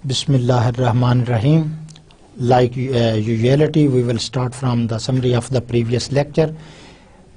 Bismillahirrahmanirrahim. Like usuality, we will start from the summary of the previous lecture.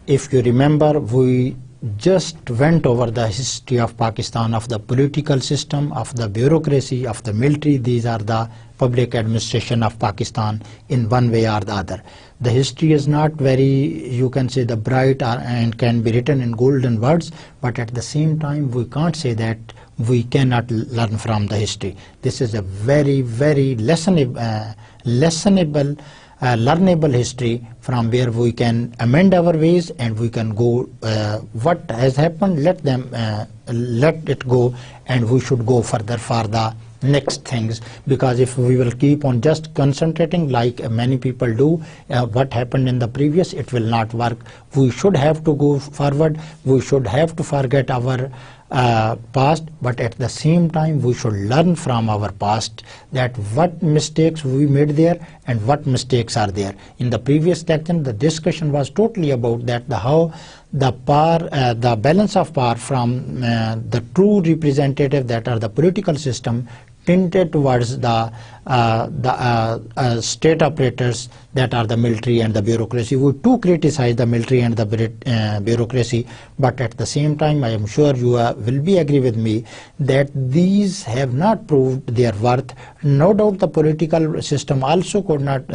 If you remember, we just went over the history of Pakistan, of the political system, of the bureaucracy, of the military. These are the public administration of Pakistan in one way or the other. The history is not very, you can say, the bright and can be written in golden words, but at the same time we can't say that we cannot learn from the history. This is a very, very learnable history from where we can amend our ways and we can go, what has happened, let it go, and we should go further for the next things, because if we will keep on just concentrating like many people do, what happened in the previous, it will not work. We should have to go forward. We should have to forget our past, but at the same time we should learn from our past, that what mistakes we made there and what mistakes are there. In the previous section, the discussion was totally about that, how the balance of power from the true representative, that are the political system, tinted towards the state operators, that are the military and the bureaucracy. We too criticize the military and the bureaucracy, but at the same time I am sure you will be agree with me that these have not proved their worth. No doubt the political system also could not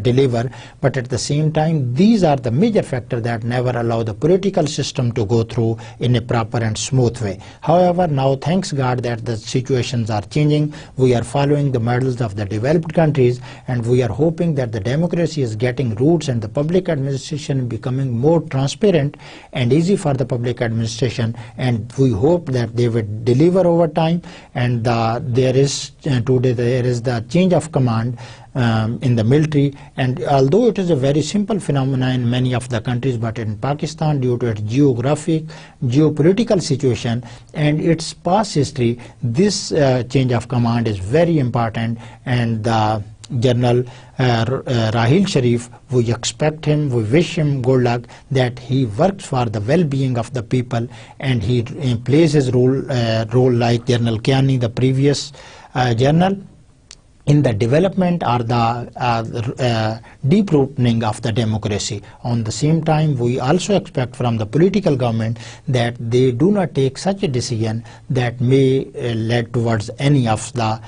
deliver, but at the same time these are the major factors that never allow the political system to go through in a proper and smooth way. However, now thanks God that the situations are changing. We are following the models of the developed countries, and we are hoping that the democracy is getting roots and the public administration becoming more transparent and easy for the public administration, and we hope that they will deliver over time. And there is the change of command in the military, and although it is a very simple phenomenon in many of the countries, but in Pakistan, due to its geopolitical situation and its past history, this change of command is very important. And General Rahil Sharif, we expect him, we wish him good luck, that he works for the well-being of the people, and he plays his role like General Kiani, the previous general, in the development or the deep-rooting of the democracy. On the same time, we also expect from the political government that they do not take such a decision that may lead towards any of the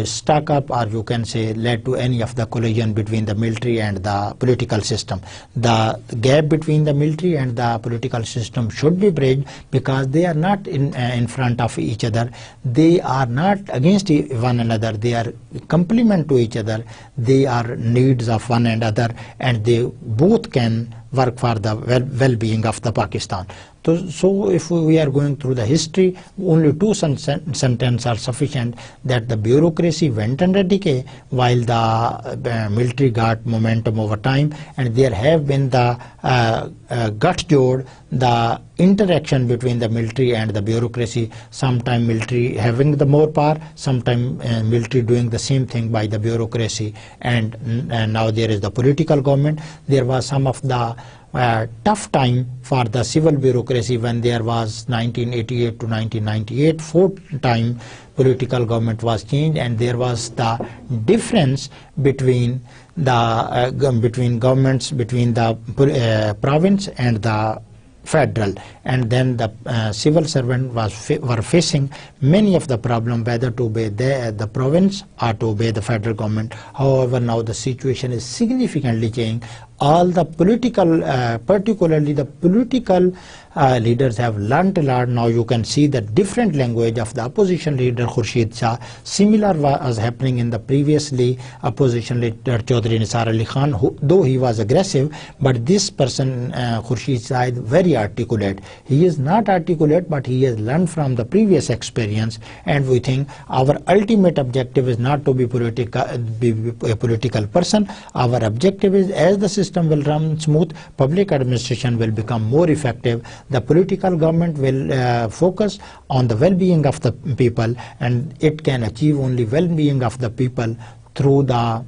stuck-up, or you can say led to any of the collision between the military and the political system. The gap between the military and the political system should be bridged, because they are not in front of each other. They are not against one another. They are complement to each other. They are needs of one another, and they both can work for the well-being of the Pakistan. So if we are going through the history, only two sentences are sufficient, that the bureaucracy went under decay while the military got momentum over time, and there have been the gut-jod, the interaction between the military and the bureaucracy, sometime military having the more power, sometime military doing the same thing by the bureaucracy, and now there is the political government. There was some of the tough time for the civil bureaucracy when there was 1988 to 1998, four-time political government was changed, and there was the difference between the governments, between the province and the federal, and then the civil servant were facing many of the problem, whether to obey the province or to obey the federal government. However, now the situation is significantly changed. All the political, particularly the political leaders have learnt a lot. Now you can see the different language of the opposition leader Khurshid Shah. Similar was happening in the previously opposition leader Chaudhry Nisar Ali Khan, though he was aggressive, but this person Khurshid Shah is very articulate. He is not articulate, but he has learned from the previous experience, and we think our ultimate objective is not to be a political person. Our objective is, as the system will run smooth, public administration will become more effective, the political government will focus on the well-being of the people, and it can achieve only well-being of the people through the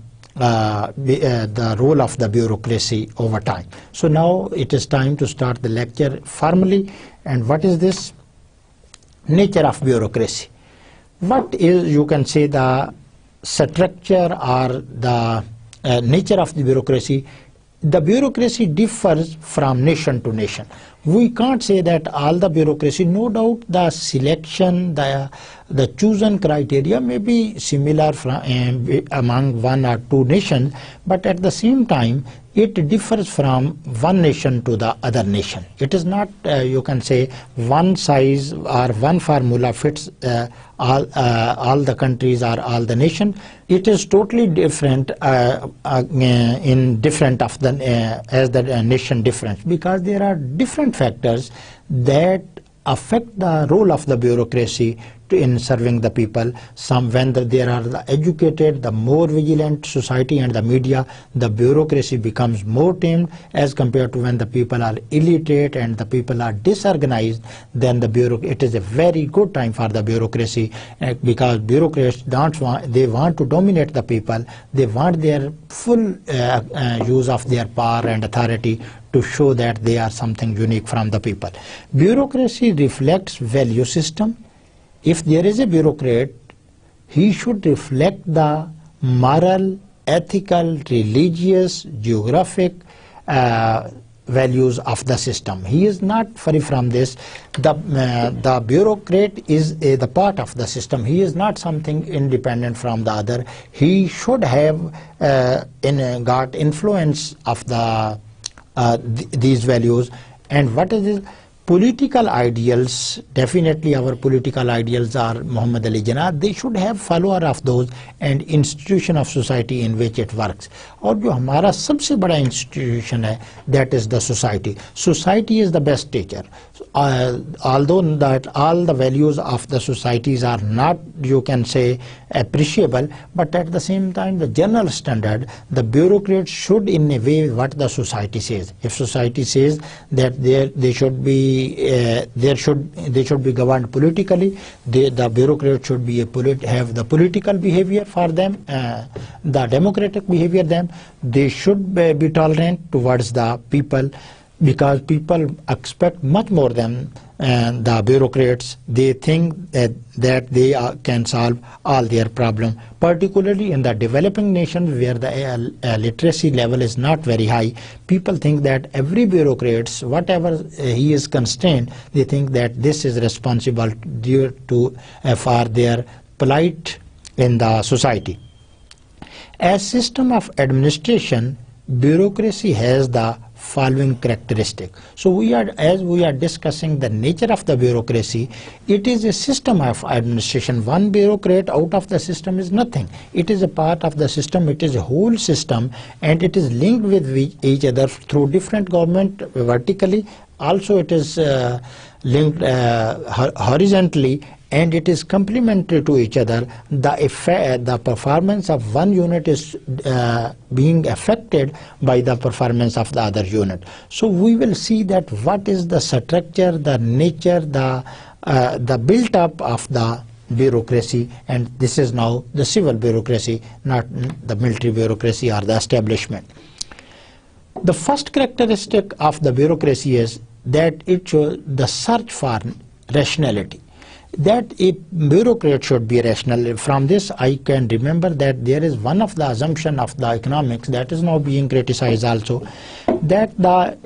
role of the bureaucracy over time. So now it is time to start the lecture formally. And what is this? Nature of bureaucracy. What is, you can say, the structure or the nature of the bureaucracy? The bureaucracy differs from nation to nation. We can't say that all the bureaucracy, no doubt the selection, the chosen criteria may be similar among one or two nations, but at the same time it differs from one nation to the other nation. It is not, you can say, one size or one formula fits all the countries or all the nation. It is totally different in different of the as the nation difference, because there are different factors that affect the role of the bureaucracy in serving the people. Some, when there are the educated, the more vigilant society and the media, the bureaucracy becomes more tamed, as compared to when the people are illiterate and the people are disorganized. Then it is a very good time for the bureaucracy, because bureaucrats they want to dominate the people. They want their full use of their power and authority to show that they are something unique from the people. Bureaucracy reflects value system. If there is a bureaucrat, he should reflect the moral, ethical, religious, geographic values of the system. He is not free from this. The bureaucrat is the part of the system. He is not something independent from the other. He should have got influence of these values. And what is it? Political ideals, definitely our political ideals are Muhammad Ali Jinnah. They should have follower of those, and institution of society in which it works. और जो हमारा सबसे बड़ा institution है, that is the society. Society is the best teacher. Although that all the values of the societies are not, you can say, appreciable, but at the same time the general standard, the bureaucrats should in a way what the society says. If society says that they should be they should be governed politically, the bureaucrats should be have the political behavior for them, the democratic behavior them. They should be tolerant towards the people, because people expect much more than the bureaucrats. They think that they can solve all their problems, particularly in the developing nations where the literacy level is not very high. People think that every bureaucrat, whatever he is constrained, they think that this is responsible due to for their plight in the society. As system of administration, bureaucracy has the following characteristic. So as we are discussing the nature of the bureaucracy, it is a system of administration. One bureaucrat out of the system is nothing. It is a part of the system. It is a whole system, and it is linked with each other through different government vertically. Also it is linked horizontally, and it is complementary to each other. The performance of one unit is being affected by the performance of the other unit. So we will see that what is the structure, the nature, the built-up of the bureaucracy, and this is now the civil bureaucracy, not the military bureaucracy or the establishment. The first characteristic of the bureaucracy is that it shows the search for rationality, that a bureaucrat should be rational. From this I can remember that there is one of the assumption of the economics that is now being criticized also, that the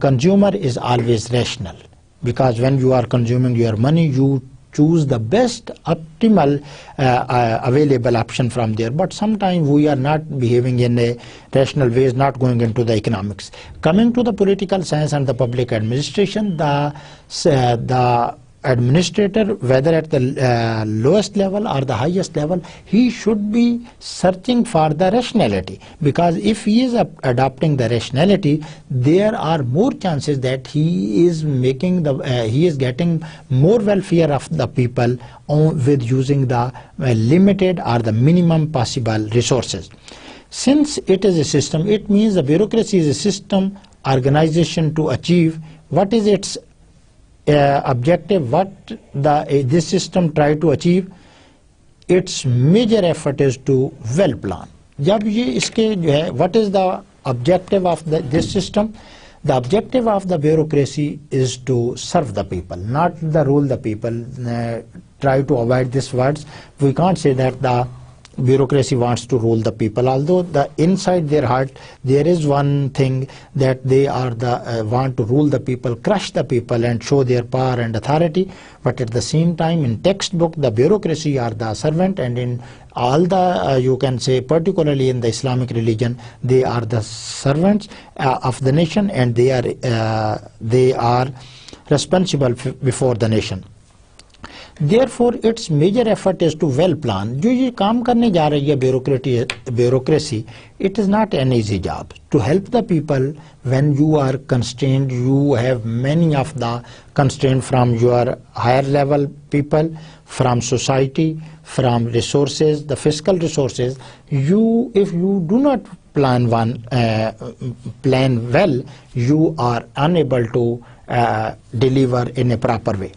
consumer is always rational, because when you are consuming your money, you choose the best optimal available option from there. But sometimes we are not behaving in a rational way, not going into the economics. Coming to the political science and the public administration, the administrator, whether at the lowest level or the highest level, he should be searching for the rationality, because if he is adopting the rationality, there are more chances that he is getting more welfare of the people with using the limited or the minimum possible resources. Since it is a system, it means the bureaucracy is a system organization to achieve what is its objective, what this system try to achieve. Its major effort is to well plan. जब ये इसके जो है, what is the objective of this system? The objective of the bureaucracy is to serve the people, not the rule the people. Try to avoid these words. We can't say that the bureaucracy wants to rule the people, although the inside their heart there is one thing, that they are the want to rule the people, crush the people and show their power and authority. But at the same time, in textbook, the bureaucracy are the servant, and in all the you can say, particularly in the Islamic religion, they are the servants of the nation, and they are responsible before the nation. Therefore, its major effort is to well plan. जो ये काम करने जा रही है bureaucracy, it is not an easy job. To help the people when you are constrained, you have many of the constraints from your higher level people, from society, from resources, the fiscal resources. If you do not plan well, you are unable to deliver in a proper way.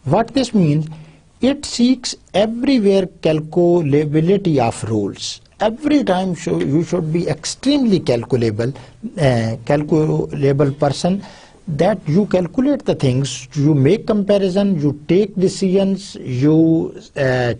What this means, it seeks everywhere calculability of rules. Every time you should be extremely calculable person, that you calculate the things, you make comparison, you take decisions, you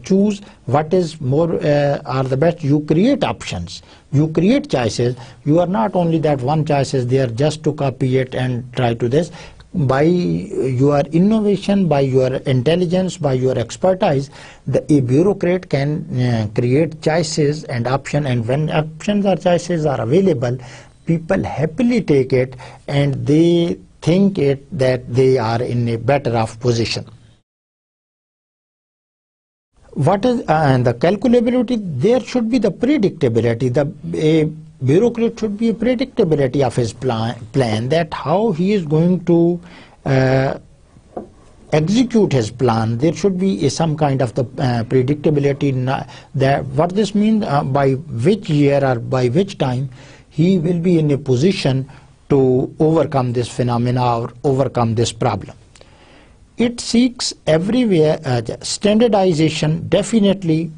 choose what is more are the best, you create options, you create choices. You are not only that one choice is there just to copy it and try to this. By your innovation, by your intelligence, by your expertise, a bureaucrat can create choices and options, and when options or choices are available, people happily take it and they think that they are in a better off position. What is the calculability? There should be the predictability. A bureaucrat should be a predictability of his plan, that how he is going to execute his plan. There should be some kind of the predictability. That what this means, by which year or by which time he will be in a position to overcome this phenomena or overcome this problem. It seeks everywhere standardization. Definitely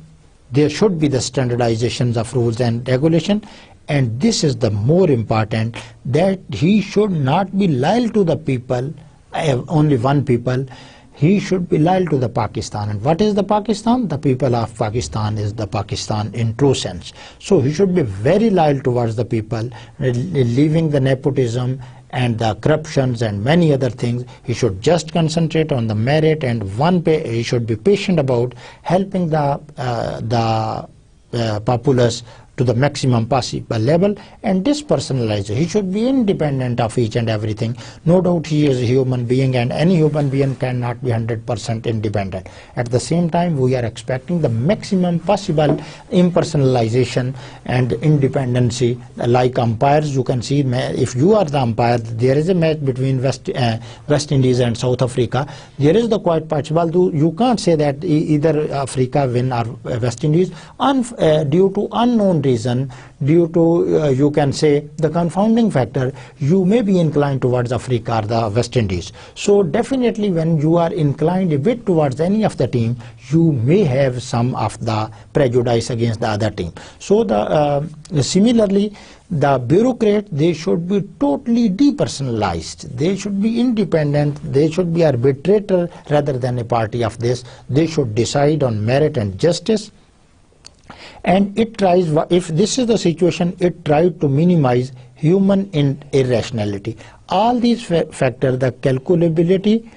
there should be the standardizations of rules and regulation. And this is the more important, that he should not be loyal to the people, only one people. He should be loyal to the Pakistan. And what is the Pakistan? The people of Pakistan is the Pakistan in true sense. So he should be very loyal towards the people, leaving the nepotism and the corruptions and many other things. He should just concentrate on the merit, and he should be patient about helping the populace to the maximum possible level, and dispersonalize. He should be independent of each and everything. No doubt he is a human being, and any human being cannot be 100% independent. At the same time, we are expecting the maximum possible impersonalization and independency. Like umpires, you can see, if you are the umpire, there is a match between West Indies and South Africa. There is the quite possible. You can't say that either Africa win or West Indies due to unknown reason, due to you can say the confounding factor. You may be inclined towards Africa or the West Indies. So definitely when you are inclined a bit towards any of the team, you may have some of the prejudice against the other team. So similarly, the bureaucrat, they should be totally depersonalized. They should be independent. They should be arbitrator rather than a party of this. They should decide on merit and justice. And it tries, if this is the situation, it tries to minimize human irrationality. All these factors, the calculability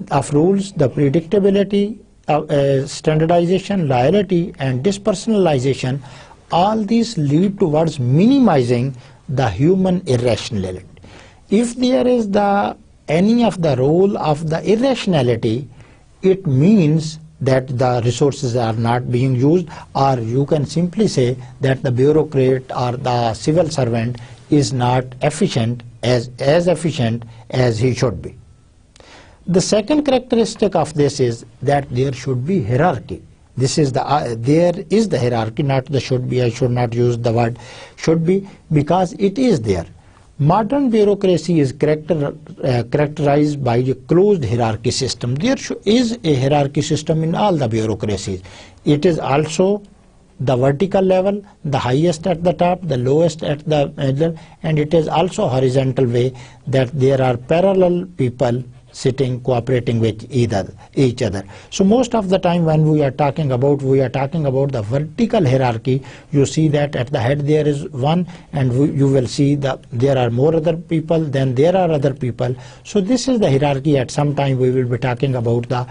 of rules, the predictability, standardization, loyalty, and dispersonalization, all these lead towards minimizing the human irrationality. If there is any of the role of the irrationality, it means that the resources are not being used, or you can simply say that the bureaucrat or the civil servant is not efficient, as efficient as he should be. The second characteristic of this is that there should be hierarchy. This is the there is the hierarchy, not the should be. I should not use the word should be because it is there. Modern bureaucracy is characterized by a closed hierarchy system. There is a hierarchy system in all the bureaucracies. It is also the vertical level, the highest at the top, the lowest at the middle, and it is also horizontal way that there are parallel people sitting cooperating with each other. So most of the time when we are talking about the vertical hierarchy. You see that at the head there is one, and you will see that there are more other people, then there are other people. So this is the hierarchy. At some time we will be talking about the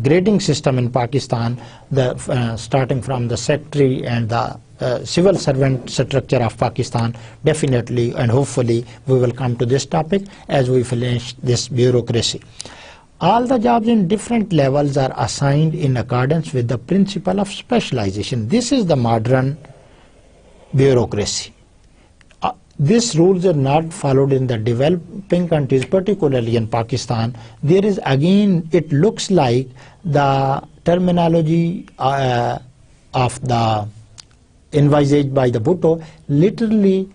grading system in Pakistan, starting from the secretary and the civil servant structure of Pakistan. Definitely and hopefully we will come to this topic as we finish this bureaucracy. All the jobs in different levels are assigned in accordance with the principle of specialization. This is the modern bureaucracy. These rules are not followed in the developing countries, particularly in Pakistan. There is again, it looks like the terminology of the envisaged by the Bhutto, literally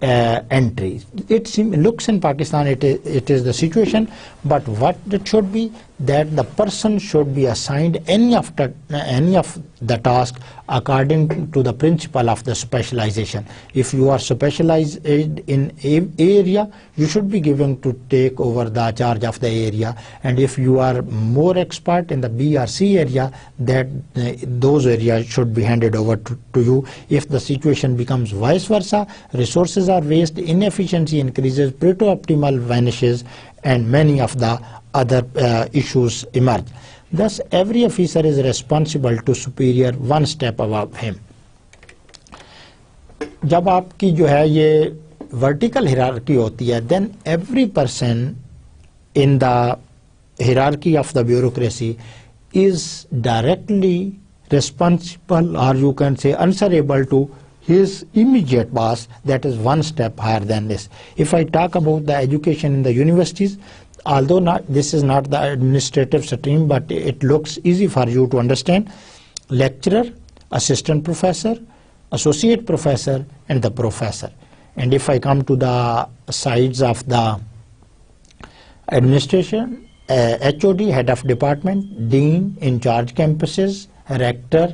entries. It looks in Pakistan it is the situation, but what it should be that the person should be assigned any of the task according to the principle of the specialization. If you are specialized in a area, you should be given to take over the charge of the area, and if you are more expert in the B or C area, that those areas should be handed over to you. If the situation becomes vice versa, resources are wasted, inefficiency increases, Pareto-optimal vanishes, and many of the other issues emerge. Thus, every officer is responsible to superior one step above him. जब आपकी जो है ये vertical hierarchy होती है, then every person in the hierarchy of the bureaucracy is directly responsible, or you can say answerable to his immediate boss, that is one step higher than this. If I talk about the education in the universities, although this is not the administrative stream, but it looks easy for you to understand: lecturer, assistant professor, associate professor, and the professor. And if I come to the sides of the administration, HOD, head of department, dean, in charge campuses, rector,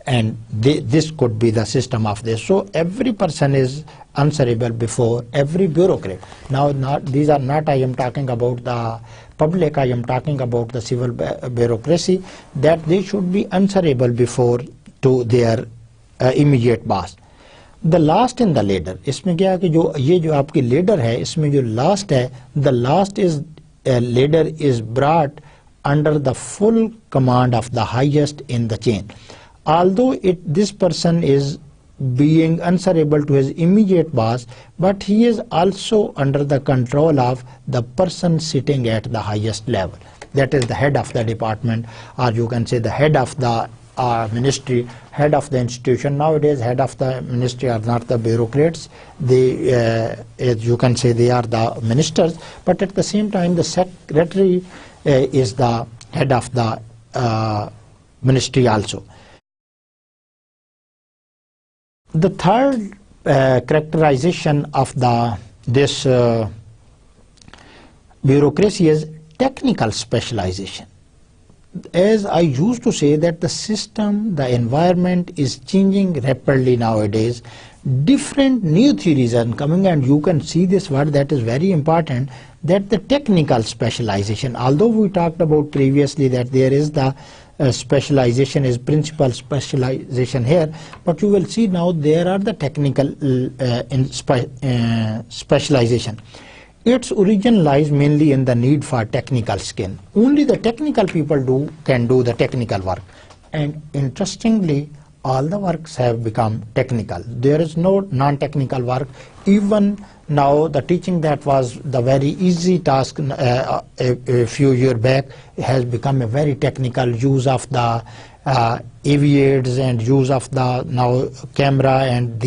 and this could be the system of this. So every person is answerable before every bureaucrat. Now, these are not, I am talking about the public, I am talking about the civil bureaucracy, that they should be answerable before to their immediate boss. The last in the ladder, इसमें क्या है कि ये जो आपकी ladder है, इसमें जो last है, the last is ladder is brought under the full command of the highest in the chain. Although this person is being answerable to his immediate boss, but he is also under the control of the person sitting at the highest level. That is the head of the department, or you can say the head of the ministry, head of the institution. Nowadays, head of the ministry are not the bureaucrats. They, as you can say, they are the ministers. But at the same time, the secretary is the head of the ministry also. The third characterization of this bureaucracy is technical specialization. As I used to say that the system, the environment is changing rapidly nowadays. Different new theories are coming, and you can see this word that is very important, that the technical specialization. Although we talked about previously that there is the specialization is principal specialization here, but you will see now there are the technical specialization. Its origin lies mainly in the need for technical skill. Only the technical people can do the technical work, and interestingly, all the works have become technical. There is no non-technical work. Even now, the teaching that was the very easy task a few years back has become a very technical use of the AV aids and use of the now camera and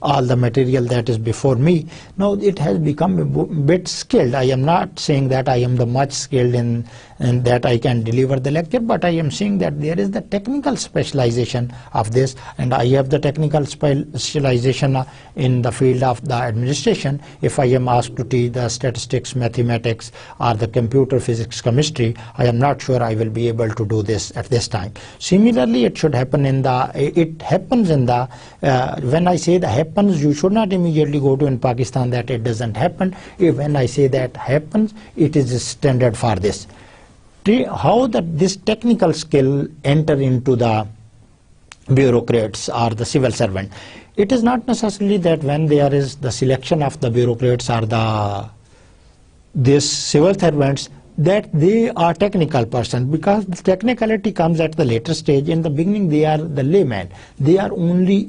all the material that is before me. Now it has become a bit skilled. I am not saying that I am the much skilled in that I can deliver the lecture, but I am saying that there is the technical specialization of this, and I have the technical specialization in the field of the administration. If I am asked to teach the statistics, mathematics, or the computer physics, chemistry, I am not sure I will be able to do this at this time. Similarly, it should happen when I say that happens, you should not immediately go to in Pakistan that it doesn't happen. When I say that happens, it is a standard for this. How this technical skill enter into the bureaucrats or the civil servant. It is not necessarily that when there is the selection of the bureaucrats or these civil servants that they are technical person, because the technicality comes at the later stage. In the beginning they are the layman. They are only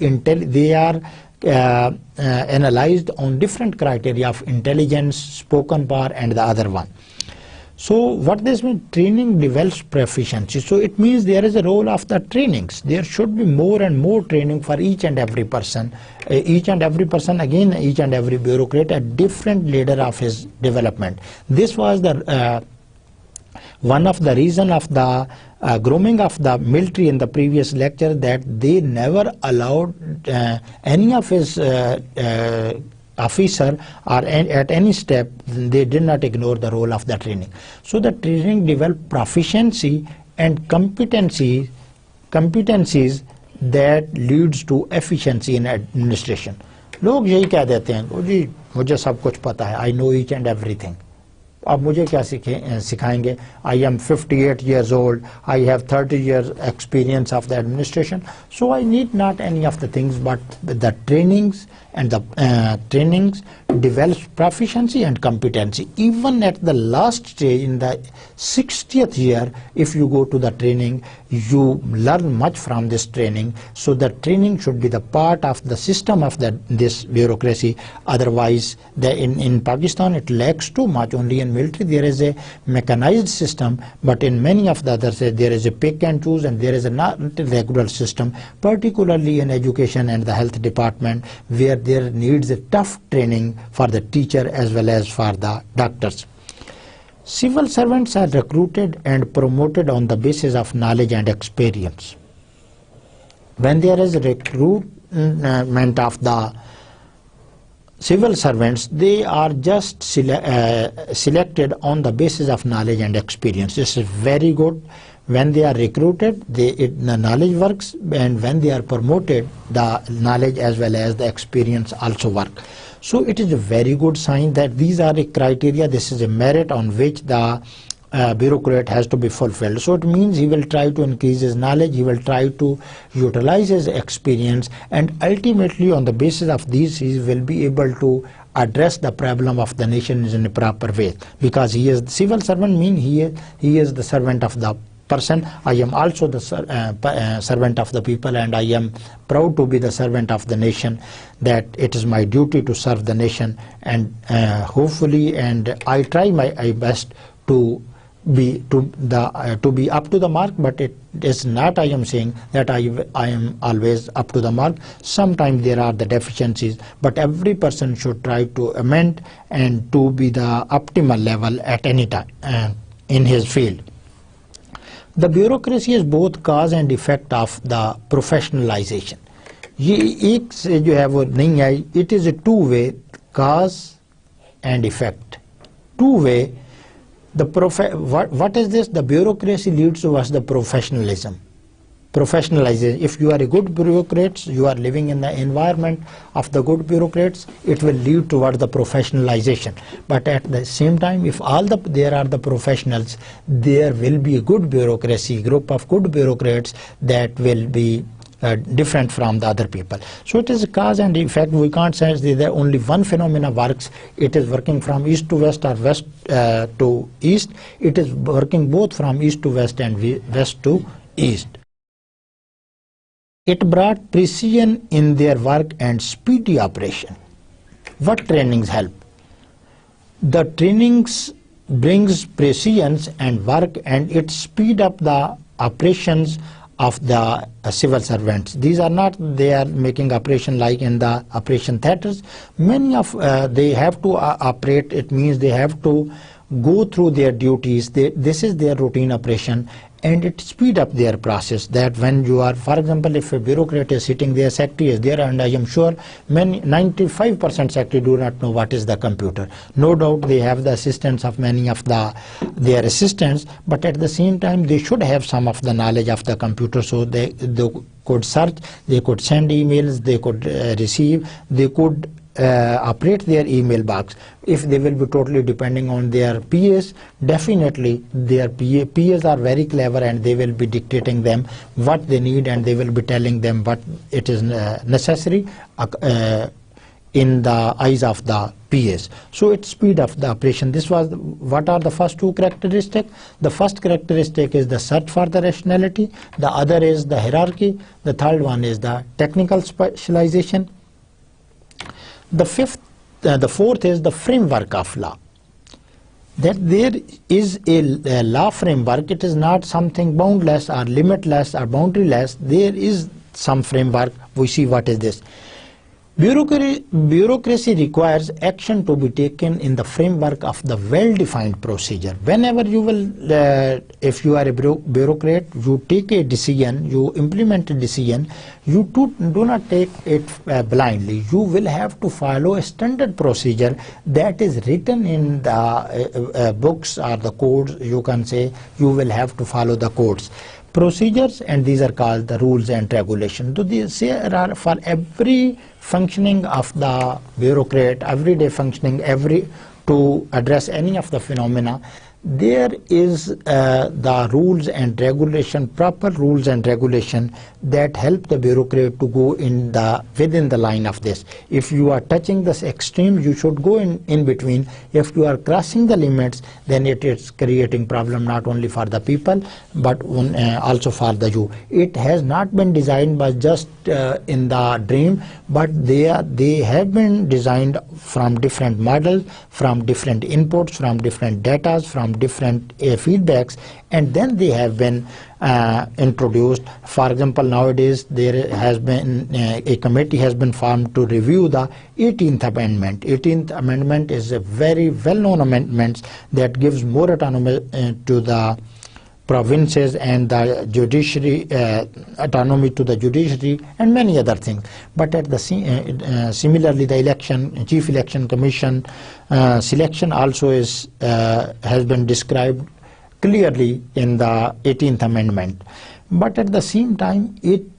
analyzed on different criteria of intelligence, spoken power, and the other one. So what this means, training develops proficiency. So it means there is a role of the trainings. There should be more and more training for each and every person. Each and every bureaucrat, a different ladder of his development. This was the one of the reason of the grooming of the military in the previous lecture, that they never allowed any of his officer or at any step, they did not ignore the role of the training. So the training developed proficiency and competencies that leads to efficiency in administration. लोग यही कह देते हैं, जी मुझे सब कुछ पता है, I know each and everything. अब मुझे क्या सिखाएंगे? I am 58 years old, I have 30 years experience of the administration, so I need not any of the things, but the trainings and the trainings develops proficiency and competency. Even at the last stage, in the 60th year, if you go to the training, you learn much from this training. So the training should be the part of the system of this bureaucracy. Otherwise, in Pakistan it lacks too much. Only in military there is a mechanized system, but in many of the others there is a pick and choose, and there is a not regular system, particularly in education and the health department, where there needs a tough training for the teacher as well as for the doctors. Civil servants are recruited and promoted on the basis of knowledge and experience. When there is a recruitment of the civil servants, they are just selected on the basis of knowledge and experience. This is very good. When they are recruited, the knowledge works, and when they are promoted, the knowledge as well as the experience also work. So it is a very good sign that these are the criteria, this is a merit on which the bureaucrat has to be fulfilled. So it means he will try to increase his knowledge, he will try to utilize his experience, and ultimately on the basis of these he will be able to address the problem of the nation in a proper way, because he is the civil servant, mean he is the servant of the person. I am also the servant of the people, and I am proud to be the servant of the nation, that it is my duty to serve the nation, and hopefully, and I try my best to be up to the mark, but it is not, I am saying that I am always up to the mark. Sometimes there are the deficiencies, but every person should try to amend and to be the optimal level at any time in his field. The bureaucracy is both cause and effect of the professionalization. ये एक से जो है वो नहीं आई, it is a two-way, cause and effect. Two-way, what is this? The bureaucracy leads towards the professionalism. Professionalization. If you are a good bureaucrat, you are living in the environment of the good bureaucrats, it will lead towards the professionalization. But at the same time, if there are the professionals, there will be a good bureaucracy, group of good bureaucrats that will be different from the other people. So it is a cause and effect. We can't say that only one phenomena works. It is working from east to west or west to east. It is working both from east to west and west to east. It brought precision in their work and speedy operation. What trainings help? The trainings brings precision and work, and it speed up the operations of the civil servants. These are not, they are making operation like in the operation theaters. Many of they have to operate, it means they have to go through their duties. This is their routine operation, and it speed up their process. That when you are, for example, if a bureaucrat is sitting there, secretary is there, and I am sure many 95% secretary do not know what is the computer. No doubt they have the assistance of many of their assistants, but at the same time they should have some of the knowledge of the computer, so they could search, they could send emails, they could receive, they could operate their email box. If they will be totally depending on their PAs, definitely their PAs are very clever, and they will be dictating them what they need, and they will be telling them what it is necessary in the eyes of the PAs. So it speed up the operation. This was what are the first two characteristics. The first characteristic is the search for the rationality, the other is the hierarchy, the third one is the technical specialization. The fourth is the framework of law. That there is a law framework. It is not something boundless or limitless or boundaryless. There is some framework. We see what is this. Bureaucracy requires action to be taken in the framework of the well-defined procedure. Whenever you will, if you are a bureaucrat, you take a decision, you implement a decision, you do not take it blindly. You will have to follow a standard procedure that is written in the books or the codes. You can say you will have to follow the codes. Procedures, and these are called the rules and regulations. So these are for every functioning of the bureaucrat, everyday functioning, to address any of the phenomena. There is the rules and regulation, proper rules and regulation that help the bureaucrat to go within the line of this. If you are touching this extreme, you should go in between. If you are crossing the limits, then it is creating problem not only for the people but also for the you. It has not been designed by just in the dream, but they have been designed from different models, from different inputs, from different data, from different feedbacks, and then they have been introduced. For example, nowadays there has been a committee has been formed to review the 18th Amendment. 18th Amendment is a very well-known amendment that gives more autonomy to the provinces and the judiciary, autonomy to the judiciary, and many other things. But at the similarly, the Chief Election Commission selection also has been described clearly in the 18th Amendment. But at the same time,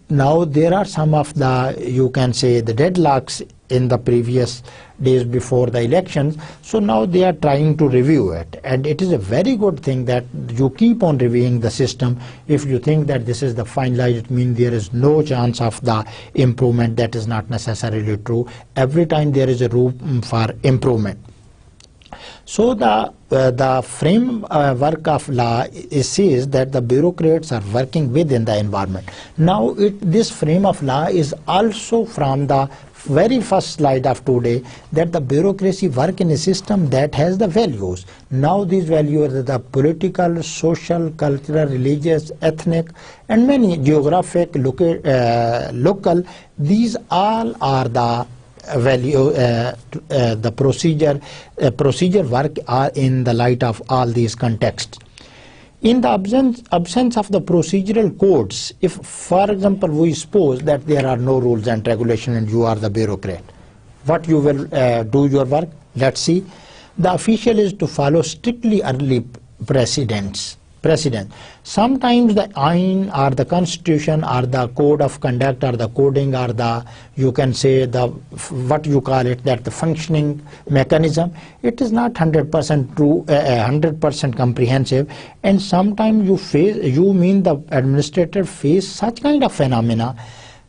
now there are some of the, you can say, the deadlocks in the previous days before the elections. So now they are trying to review it, and it is a very good thing that you keep on reviewing the system. If you think that this is the finalized, it means there is no chance of the improvement. That is not necessarily true. Every time there is a room for improvement. So the framework of law says that the bureaucrats are working within the environment. Now this frame of law is also from the very first slide of today, that the bureaucracy work in a system that has the values. Now these values are the political, social, cultural, religious, ethnic, and many geographic, local. These all are the value, the procedure work are in the light of all these contexts. In the absence of the procedural codes, if, for example, we suppose that there are no rules and regulations and you are the bureaucrat, what you will do your work? Let's see. The official is to follow strictly early precedents. Sometimes the Ain or the constitution or the code of conduct or the coding or the, you can say, the what you call it, that the functioning mechanism, it is not 100% true, 100% comprehensive, and sometimes the administrator face such kind of phenomena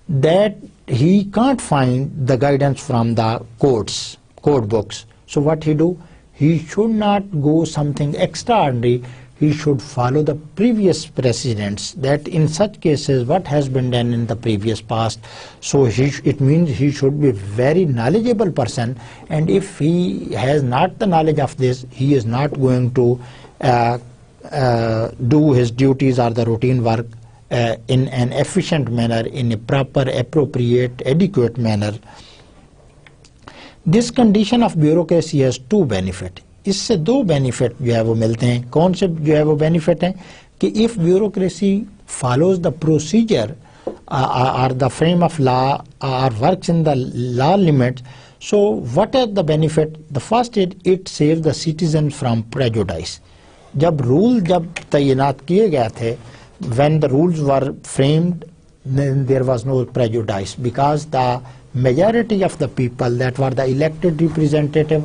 that he can't find the guidance from the code books. So what he do? He should not go something extraordinary. He should follow the previous precedents, that in such cases what has been done in the previous past. So it means he should be a very knowledgeable person, and if he has not the knowledge of this, he is not going to do his duties or the routine work in an efficient manner, in a proper, appropriate, adequate manner. This condition of bureaucracy has two benefits. इससे दो benefit जो है वो मिलते हैं. कौन से जो है वो बेनिफिट हैं कि if bureaucracy follows the procedure or the frame of law or works in the law limits, so what is the benefit? The first is it saves the citizen from prejudice. जब rule जब तैनात किए गए थे, when the rules were framed, then there was no prejudice, because the majority of the people that were the elected representative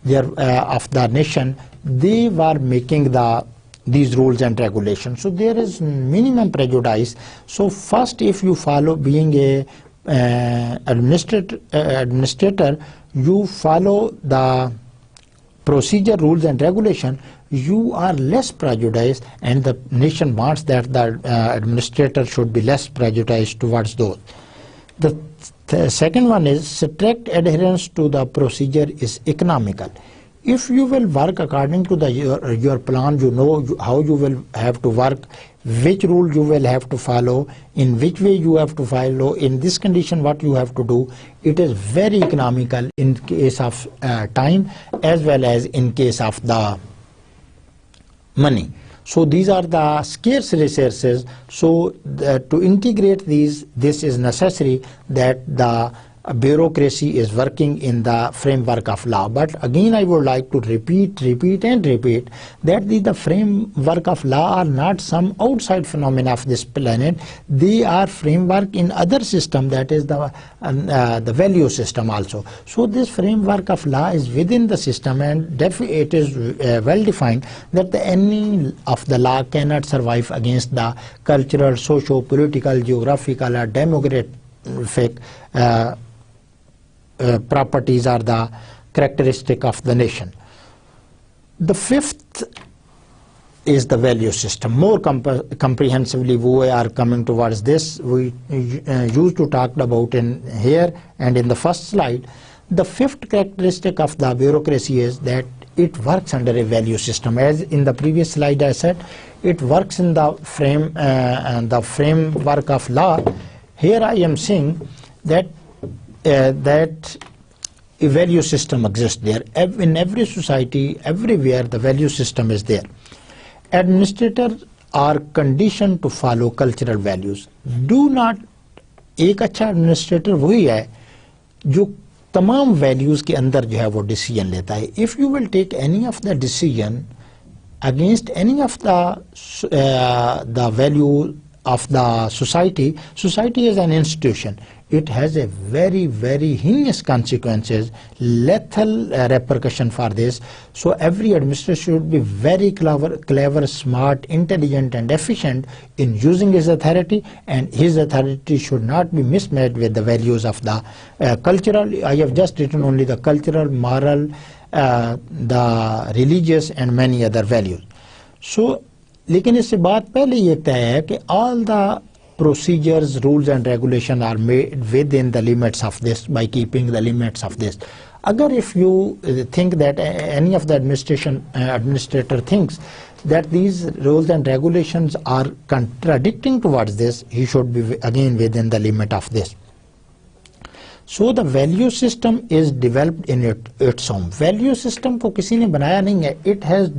of the nation, they were making these rules and regulations. So there is minimum prejudice. So first, if you follow being a administrator, you follow the procedure, rules and regulation, you are less prejudiced, and the nation wants that the administrator should be less prejudiced towards those. The second one is strict adherence to the procedure is economical. If you will work according to your plan, you know how you will have to work, which rule you will have to follow, in which way you have to follow, in this condition what you have to do. It is very economical in case of time as well as in case of the money. So these are the scarce resources. So to integrate these, this is necessary that the bureaucracy is working in the framework of law. But again, I would like to repeat that the framework of law are not some outside phenomena of this planet. They are framework in other system, that is the value system also. So this framework of law is within the system, and it is well defined that any of the law cannot survive against the cultural, socio-political, geographical or demographic properties are the characteristic of the nation. The fifth is the value system. More comprehensively we are coming towards this. We used to talk about in here and in the first slide. The fifth characteristic of the bureaucracy is that it works under a value system. As in the previous slide I said, it works in the framework of law. Here I am saying that that a value system exists there. In every society, everywhere, the value system is there. Administrators are conditioned to follow cultural values. Do not, एक अच्छा administrator वही है जो तमाम values के अंदर जो है वो decision लेता है. If you will take any of the decision against any of the value of the society, society is an institution. It has a very, very heinous consequences, lethal repercussion for this. So every administrator should be very clever, smart, intelligent and efficient in using his authority, and his authority should not be mismatched with the values of the cultural. I have just written only the cultural, moral, the religious and many other values. So लेकिन इससे बात पहले ये तय है कि all the procedures, rules and regulation are made within the limits of this, by keeping the limits of this. Agar if you think that any of the administrator thinks that these rules and regulations are contradicting towards this, he should be again within the limit of this. So the value system is developed in its own. Value system को किसी ने बनाया नहीं है. It has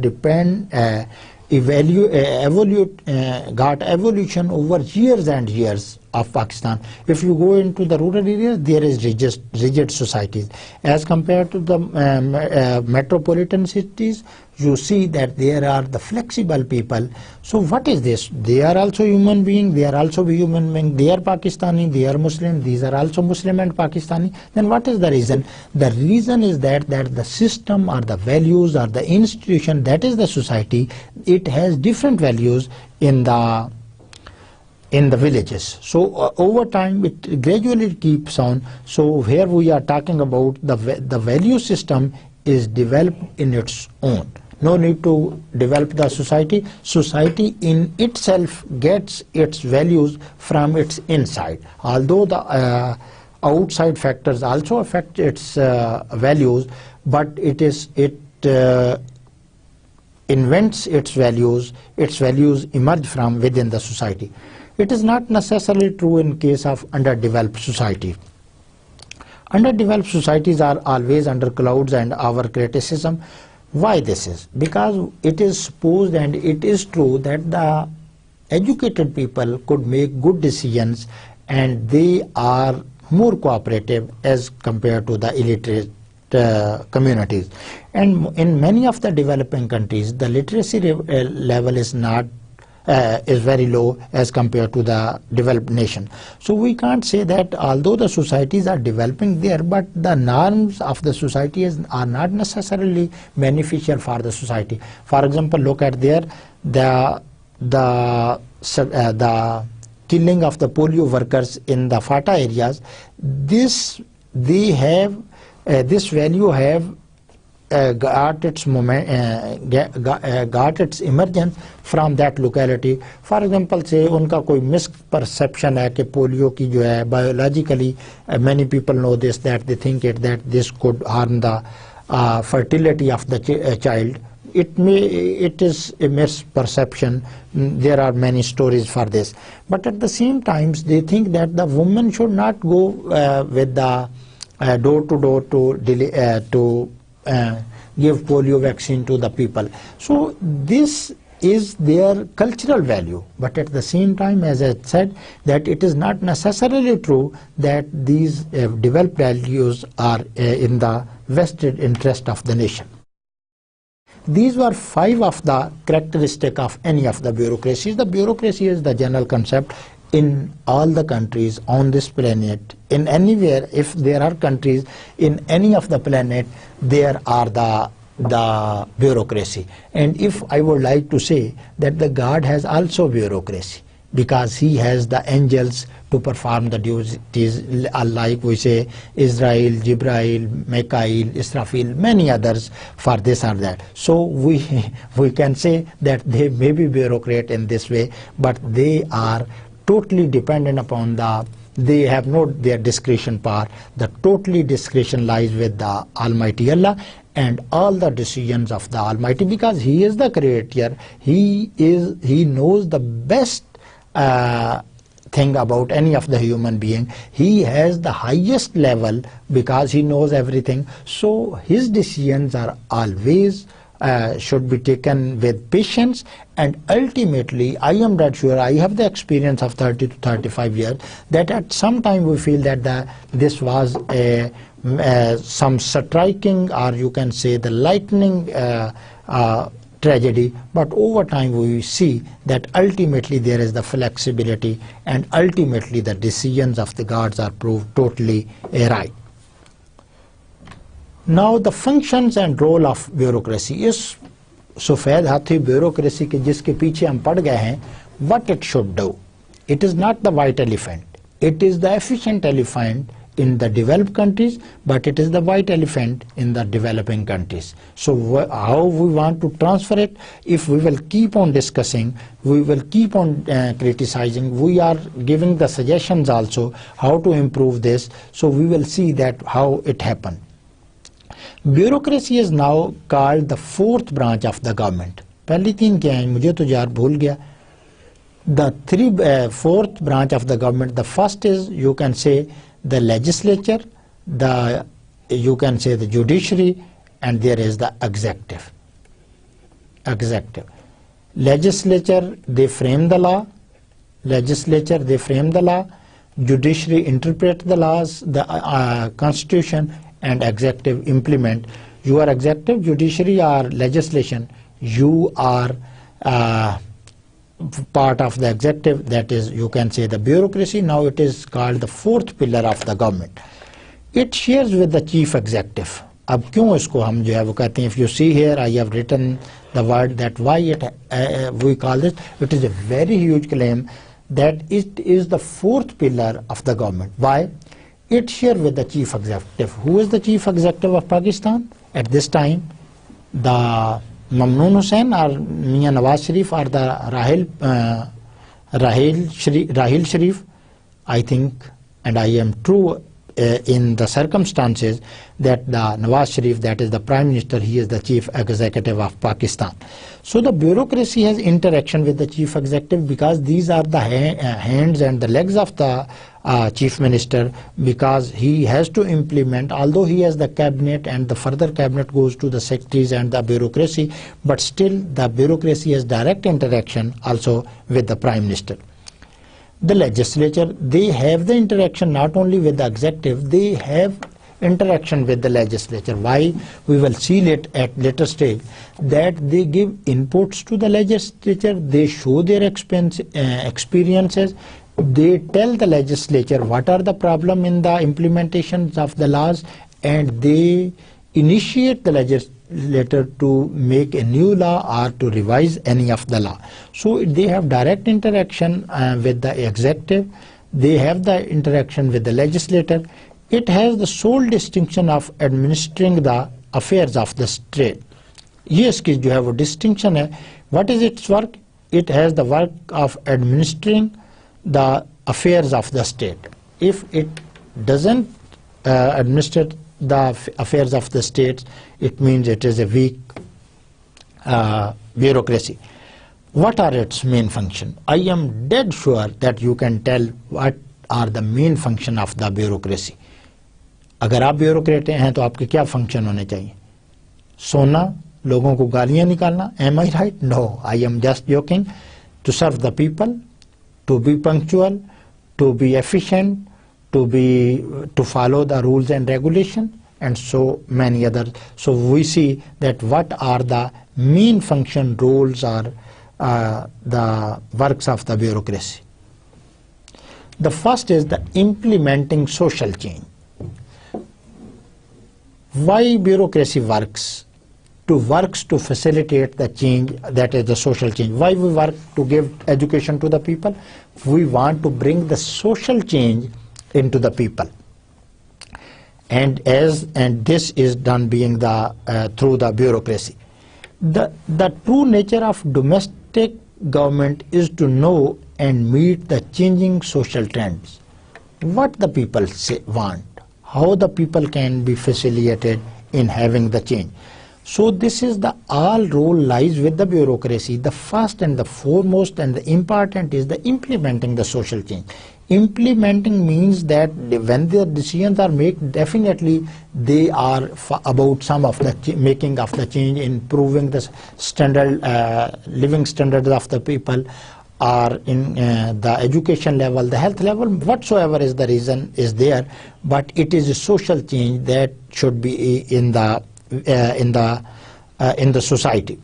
got evolution over years and years of Pakistan. If you go into the rural areas, there is rigid societies. As compared to the metropolitan cities, you see that there are the flexible people. So what is this? They are also human beings, they are also human beings, they are Pakistani, they are Muslim, these are also Muslim and Pakistani. Then what is the reason? The reason is that the system or the values or the institution, that is the society, it has different values in the villages. So over time it gradually keeps on. So here we are talking about the value system is developed in its own. No need to develop the society. Society in itself gets its values from its inside. Although the outside factors also affect its values, but it invents its values emerge from within the society. It is not necessarily true in case of underdeveloped society. Underdeveloped societies are always under clouds and our criticism. Why this is? Because it is supposed and it is true that the educated people could make good decisions and they are more cooperative as compared to the illiterate communities. And in many of the developing countries, the literacy level is not is very low as compared to the developed nation. So we can't say that although the societies are developing there, but the norms of the society are not necessarily beneficial for the society. For example, look at there the killing of the polio workers in the FATA areas. This value have got its emergence from that locality. For example, say उनका कोई misperception है कि polio की जो है biologically many people know this, that they think that this could harm the fertility of the child. It is a misperception. There are many stories for this, but at the same time they think that the woman should not go with the door to door to give polio vaccine to the people. So this is their cultural value, but at the same time, as I said, that it is not necessarily true that these developed values are in the vested interest of the nation. These were 5 of the characteristics of any of the bureaucracies. The bureaucracy is the general concept in all the countries on this planet. In anywhere, if there are countries in any of the planet, there are the bureaucracy. And if I would like to say that the God has also bureaucracy, because he has the angels to perform the duties, like we say Israel, Jibrail, Mikael, Israfil, many others for this or that. So we can say that they may be bureaucrat in this way, but they are totally dependent upon they have not their discretion power. The totally discretion lies with the Almighty Allah and all the decisions of the Almighty, because he is the creator. He knows the best thing about any of the human being. He has the highest level because he knows everything. So his decisions are always should be taken with patience, and ultimately I am not sure, I have the experience of 30 to 35 years, that at some time we feel that this was some striking, or you can say the lightning tragedy, but over time we see that ultimately there is the flexibility and ultimately the decisions of the gods are proved totally right. Now the functions and role of bureaucracy is सफेद हाथी bureaucracy के जिसके पीछे हम पड़ गए हैं, what it should do. It is not the white elephant. It is the efficient elephant in the developed countries, but it is the white elephant in the developing countries. So how we want to transfer it? If we will keep on discussing, we will keep on criticizing, we are giving the suggestions also how to improve this, so we will see that how it happened. Bureaucracy is now called the 4th branch of the government. पहली 3 क्या हैं मुझे तो यार भूल गया. The 4th branch of the government, the first is, you can say, the legislature, you can say the judiciary, and there is the executive. Legislature, they frame the law. Judiciary interpret the laws, the constitution, and executive implement. You are executive, judiciary, or legislation. You are part of the executive, that is, you can say, the bureaucracy. Now it is called the 4th pillar of the government. It shares with the chief executive. अब क्यों इसको हम जो है वो कहते हैं, if you see here I have written the word that why we call this, it is a very huge claim that it is the 4th pillar of the government. Why? It shares with the chief executive. Who is the chief executive of Pakistan at this time? The Mamnoon Hussain or Mian Nawaz Sharif or the Rahil Sharif, I think, and I am true in the circumstances that the Nawaz Sharif, that is the Prime Minister, he is the Chief Executive of Pakistan. So the bureaucracy has interaction with the Chief Executive because these are the hands and the legs of the Chief Minister, because he has to implement, although he has the cabinet and the further cabinet goes to the secretaries and the bureaucracy, but still the bureaucracy has direct interaction also with the Prime Minister. The legislature, they have the interaction not only with the executive, they have interaction with the legislature. Why? We will see it at later stage, that they give inputs to the legislature, they show their experiences, they tell the legislature what are the problem in the implementations of the laws, and they initiate the legislator to make a new law or to revise any of the law. So they have direct interaction with the executive, they have the interaction with the legislator. It has the sole distinction of administering the affairs of the state. ये इसकी जो है वो distinction है. What is its work? It has the work of administering the affairs of the state. If it doesn't administer the affairs of the states, it means it is a weak bureaucracy. What are its main function? I am dead sure that you can tell what are the main function of the bureaucracy. अगर आप bureaucrat हैं तो आपके क्या function होने चाहिए? सोना, लोगों को गालियां निकालना? Am I right? No, I am just joking. To serve the people, to be punctual, to be efficient, to follow the rules and regulation, and so many others. So we see that what are the main function, roles, or the works of the bureaucracy. The first is the implementing social change. Why bureaucracy works? Works to facilitate the change, that is the social change. Why we work to give education to the people? We want to bring the social change into the people, and this is done being the through the bureaucracy. The true nature of domestic government is to know and meet the changing social trends. What the people want, how the people can be facilitated in having the change. So this is the all role lies with the bureaucracy. The first and the foremost and the important is the implementing the social change. Implementing means that when the decisions are made, definitely they are about some of the making of the change, improving the standard living standards of the people, or in the education level, the health level, whatsoever is the reason is there, but it is a social change that should be in the society.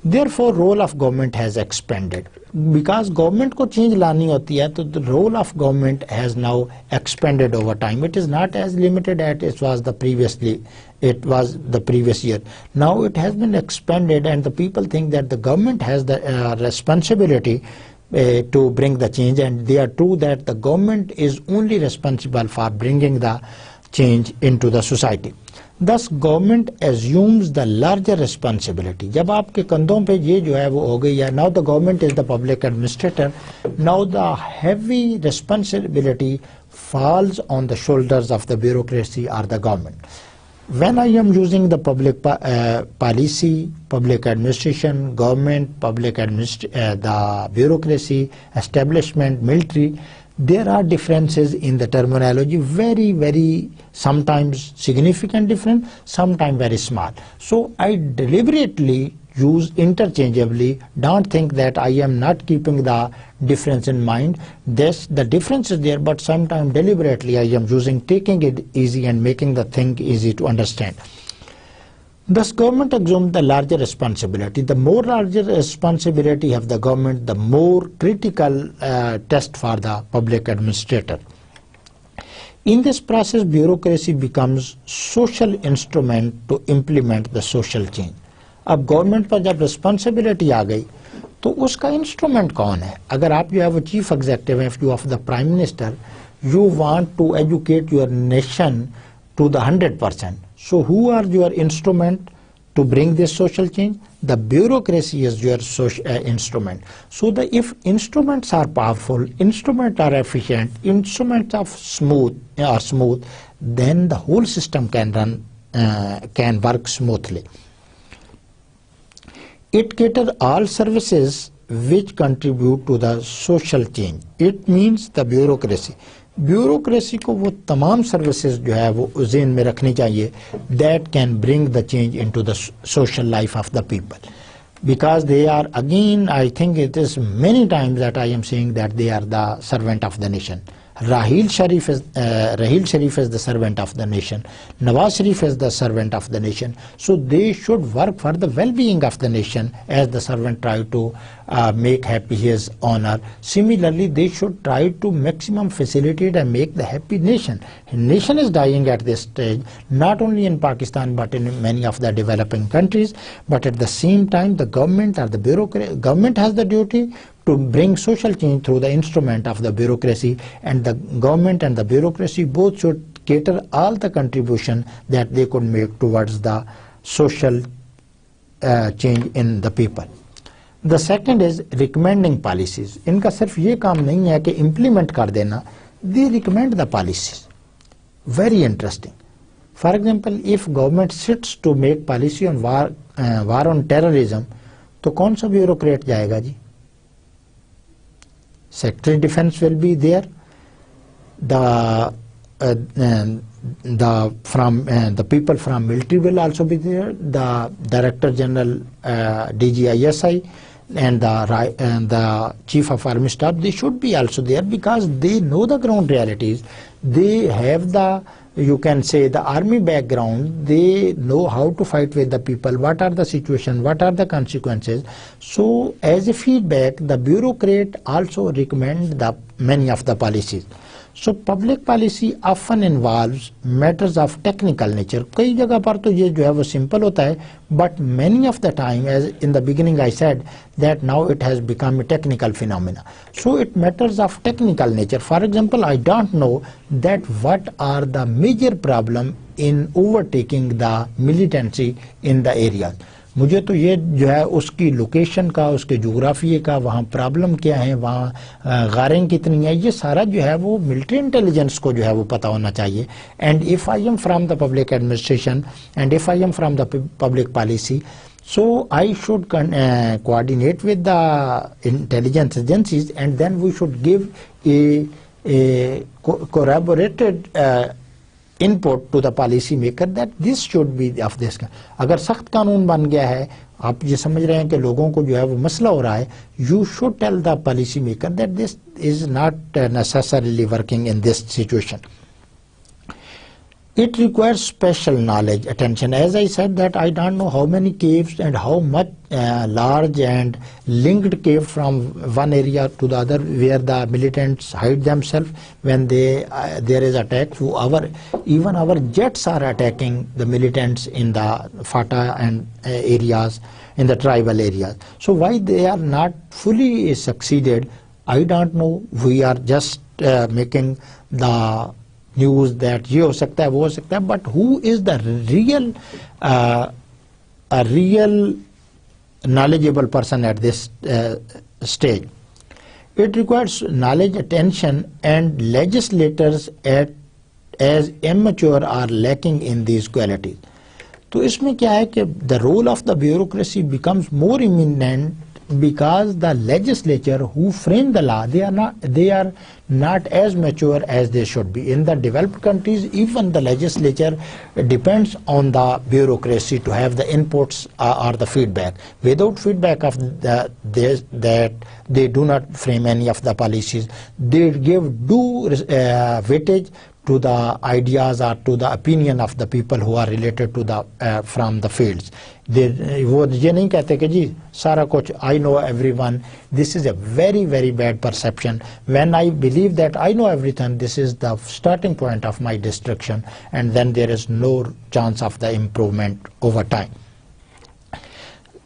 Therefore, role of government has expanded. Because government ko change lani hoti hai, so the role of government has now expanded over time. It is not as limited as it was the previous year. Now it has been expanded, and the people think that the government has the responsibility to bring the change, and they are true that the government is only responsible for bringing the change into the society. Thus government assumes the larger responsibility. जब आपके कंधों पे ये जो है वो हो गई है, now the government is the public administrator, now the heavy responsibility falls on the shoulders of the bureaucracy or the government. When I am using the public policy, public administration, government, the bureaucracy, establishment, military, there are differences in the terminology, very sometimes significant difference, sometimes very small. So I deliberately use interchangeably. Don't think that I am not keeping the difference in mind. The difference is there, but sometimes deliberately I am taking it easy and making the thing easy to understand. Thus government assumes the larger responsibility. The more larger responsibility of the government, the more critical test for the public administrator. In this process, bureaucracy becomes social instrument to implement the social change. अब government पर जब responsibility आ गई तो उसका instrument कौन है? अगर आप जो है वो चीफ एग्जीक्यूटिव हैं, you of the prime minister, you want to educate your nation to the 100%. So who are your instrument to bring this social change? The bureaucracy is your instrument. So if instruments are powerful, instruments are efficient, instruments are smooth, then the whole system can work smoothly. It caters all services which contribute to the social change. It means the bureaucracy. Bureaucracy को वो तमाम services जो है वो ज़हन में रखनी चाहिए that can bring the change into the social life of the people, because they are, again, I think it is many times that I am saying that they are the servant of the nation. Raheel Sharif is the servant of the nation. Nawaz Sharif is the servant of the nation. So they should work for the well-being of the nation as the servant try to make happy his honor. Similarly, they should try to maximum facilitate and make the happy nation. Nation is dying at this stage, not only in Pakistan but in many of the developing countries. But at the same time, the government or the government has the duty to bring social change through the instrument of the bureaucracy, and the government and the bureaucracy both should cater all the contribution that they could make towards the social change in the people. The second is recommending policies. इनका सिर्फ ये काम नहीं है कि implement कर देना, they recommend the policies. Very interesting. For example, if government sits to make policy on war on terrorism, तो कौन सा bureaucrat जाएगा जी? Secretary Defense will be there. The people from military will also be there. The Director General DGISI and the Chief of Army Staff, they should be also there, because they know the ground realities. They have the, you can say, the army background. They know how to fight with the people, what are the situation, what are the consequences. So as a feedback, the bureaucrat also recommend the many of the policies. So public policy often involves matters of technical nature. कई जगह पर तो ये जो है वो simple होता है, but many of the time, as in the beginning I said, that now it has become a technical phenomena. So it matters of technical nature. For example, I don't know that what are the major problem in overtaking the militancy in the areas. मुझे तो ये जो है उसकी location का, उसके जोग्राफिए का, वहाँ प्रॉब्लम क्या है, वहाँ गारें कितनी है, ये सारा जो है वो मिलिट्री इंटेलिजेंस को जो है वो पता होना चाहिए. And if I am from the public administration and if I am from the public policy, so I should coordinate with the intelligence agencies, and then we should give a corroborated input to the policy maker that this should be of this. अगर सख्त कानून बन गया है, आप ये समझ रहे हैं कि लोगों को जो है वो मसला हो रहा है, you should tell the policy maker that this is not necessarily working in this situation. It requires special knowledge, attention. As I said that I don't know how many caves and how much large and linked cave from one area to the other where the militants hide themselves when there is attack. Even our jets are attacking the militants in the Fata and areas, in the tribal areas. So why they are not fully succeeded, I don't know. We are just making the news that ये हो सकता है, वो हो सकता है, but who is the real knowledgeable person at this stage? It requires knowledge, attention, and legislators as immature are lacking in these qualities. तो इसमें क्या है कि the role of the bureaucracy becomes more imminent because the legislature who frame the law, they are not as mature as they should be. In the developed countries, even the legislature depends on the bureaucracy to have the inputs or the feedback. Without feedback of that they do not frame any of the policies. They give due weightage to the ideas or to the opinion of the people who are related to the from the fields. वो ये नहीं कहते कि जी सारा कुछ I know everyone. This is a very bad perception. When I believe that I know everything, this is the starting point of my destruction, and then there is no chance of the improvement over time.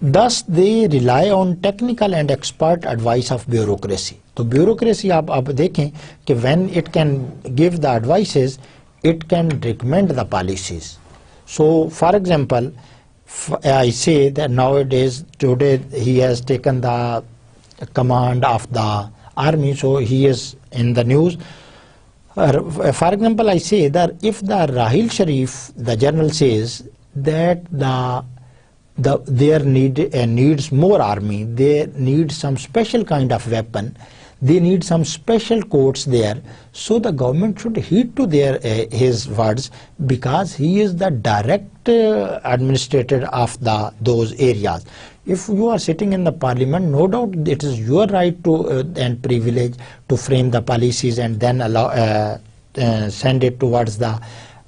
Thus they rely on technical and expert advice of bureaucracy. तो bureaucracy आप देखें कि when it can give the advices, it can recommend the policies. So for example, I say that nowadays, today he has taken the command of the army, so he is in the news. For example, I say that if the Rahil Sharif, the journal says that their needs more army, they need some special kind of weapon, they need some special courts there, so the government should heed to his words, because he is the direct administrator of those areas. If you are sitting in the parliament, no doubt it is your right to and privilege to frame the policies and then send it towards the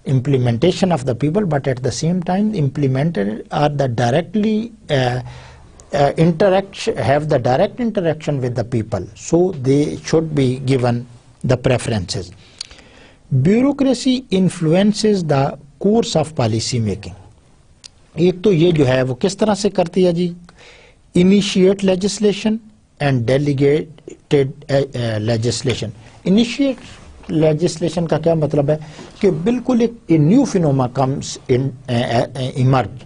implementation of the people, but at the same time implemented are the directly have the direct interaction with the people, so they should be given the preferences. Bureaucracy influences the course of policy making. एक तो ये जो है वो किस तरह से करती है जी, initiate legislation and delegated legislation. Initiate legislation का क्या मतलब है कि बिल्कुल एक new phenomena comes in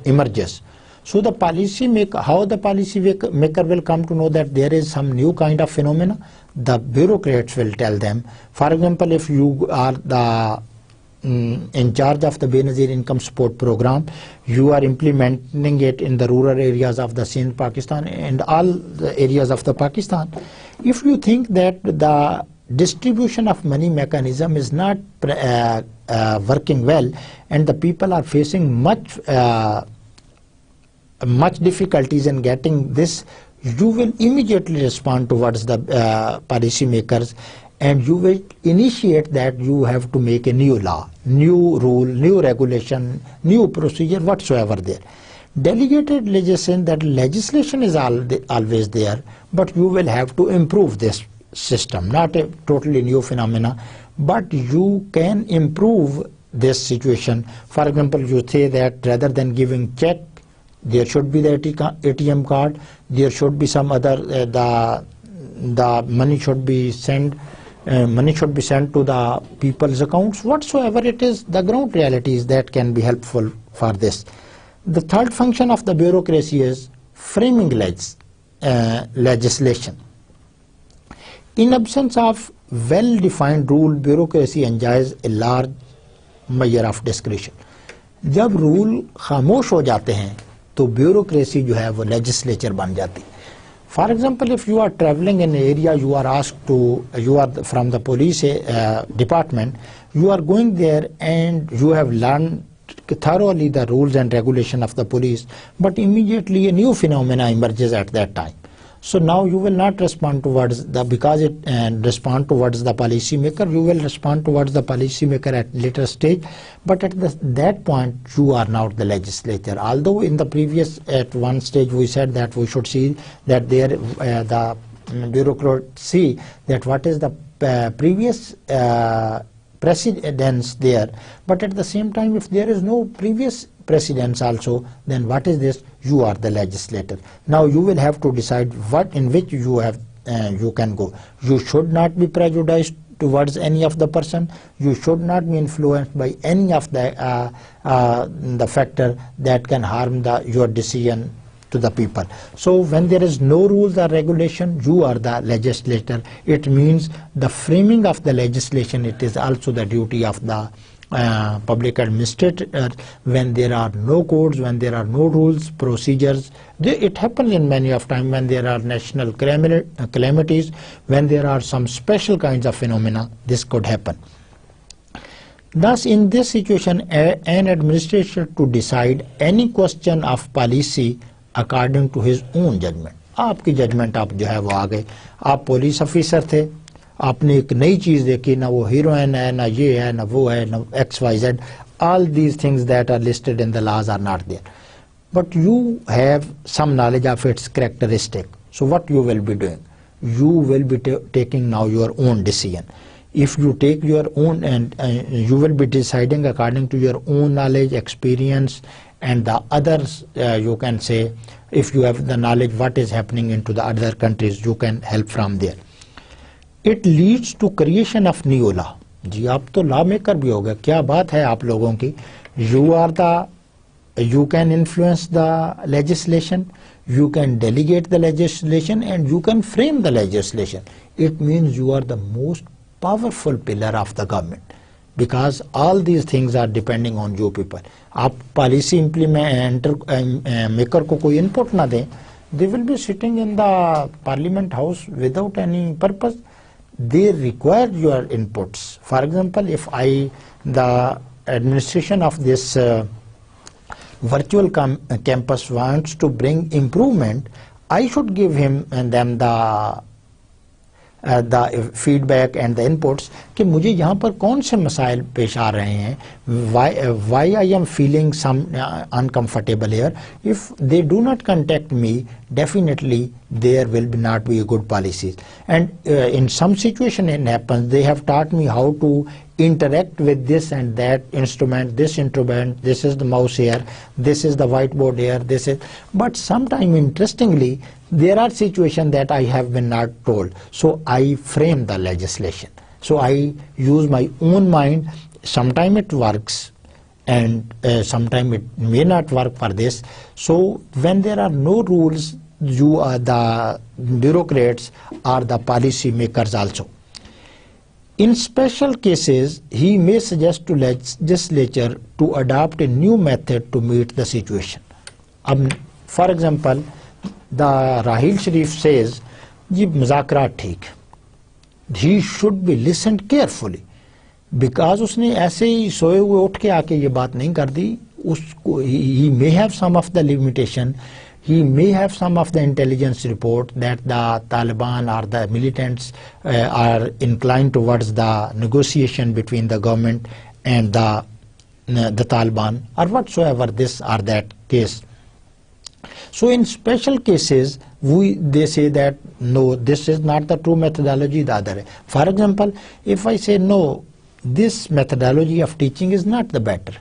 emerges. So the policy maker, how the policy maker will come to know that there is some new kind of phenomena? The bureaucrats will tell them. For example, if you are the in charge of the Benazir income support program, you are implementing it in the rural areas of the Sindh, Pakistan, and all the areas of the Pakistan. If you think that the distribution of money mechanism is not working well, and the people are facing much difficulties in getting this, you will immediately respond towards the policy makers, and you will initiate that you have to make a new law, new rule, new regulation, new procedure, whatsoever there. Delegated legislation, that legislation is always there, but you will have to improve this system, not a totally new phenomena, but you can improve this situation. For example, you say that rather than giving check, there should be the ATM card, there should be some other, the money should be sent to the people's accounts, whatsoever it is, the ground realities that can be helpful for this. The third function of the bureaucracy is framing legislation. In absence of well-defined rule, bureaucracy enjoys a large measure of discretion. जब rule खामोश हो जाते हैं तो bureaucracy जो है वो legislature बन जाती है. For example, if you are traveling in an area, you are asked to, you are from the police department, you are going there and you have learned thoroughly the rules and regulation of the police, but immediately a new phenomena emerges at that time. So now you will not respond towards respond towards the policy maker, you will respond towards the policy maker at later stage, but at that point you are not the legislator. Although in the previous, at one stage we said that we should see that there the bureaucrats see that what is the previous precedence there, but at the same time if there is no previous precedence also, then what is this? You are the legislator. Now you will have to decide what in which you can go. You should not be prejudiced towards any of the person. You should not be influenced by any of the factor that can harm your decision to the people. So when there is no rules or regulation, you are the legislator. It means the framing of the legislation, it is also the duty of the public administrator. When there are no codes, when there are no rules, procedures, it happens in many of time when there are national calamities, when there are some special kinds of phenomena, this could happen. Thus, in this situation, an administrator to decide any question of policy according to his own judgment. आपकी judgment आप जो है वो आ गए, आप police officer थे, आपने एक नई चीज देखी, ना वो हीरोइन है, ना ये है, ना वो है, ना XYZ, all these things that are listed in the laws are not there, but you have some knowledge of its characteristic. So what you will be doing? You will be taking now your own decision. If you take your own, and you will be deciding according to your own knowledge, experience, and the others, you can say, if you have the knowledge what is happening into the other countries, you can help from there. It leads to creation of new law. जी आप तो law maker भी हो गए, क्या बात है आप लोगों की. You can influence the legislation, you can delegate the legislation, and you can frame the legislation. It means you are the most powerful pillar of the government, because all these things are depending on you people. आप policy maker को कोई input ना दें, they will be sitting in the parliament house without any purpose. They require your inputs. For example, if the administration of this virtual campus wants to bring improvement, I should give him and them the feedback and the inputs कि मुझे यहाँ पर कौन से मसाइल पेश आ रहे हैं, why I am feeling some uncomfortable here. If they do not contact me, definitely there will not be a good policies. And in some situation it happens, they have taught me how to interact with this and that instrument, this is the mouse here, this is the whiteboard here, this is. But sometime interestingly, there are situations that I have been not told. So I frame the legislation. So I use my own mind. Sometime it works and sometime it may not work for this. So when there are no rules, you are the bureaucrats or the policy makers also. In special cases, he may suggest to legislature to adopt a new method to meet the situation. For example, the Rahil Sharif says, "Ji muzakarat theek." He should be listened carefully, because उसने ऐसे ही सोए हुए उठ के आके ये बात नहीं कर दी. उसको he may have some of the limitation. He may have some of the intelligence report that the Taliban or the militants are inclined towards the negotiation between the government and the Taliban or whatsoever this or that case. So in special cases, they say that no, this is not the true methodology, the other. For example, if I say no, this methodology of teaching is not the better,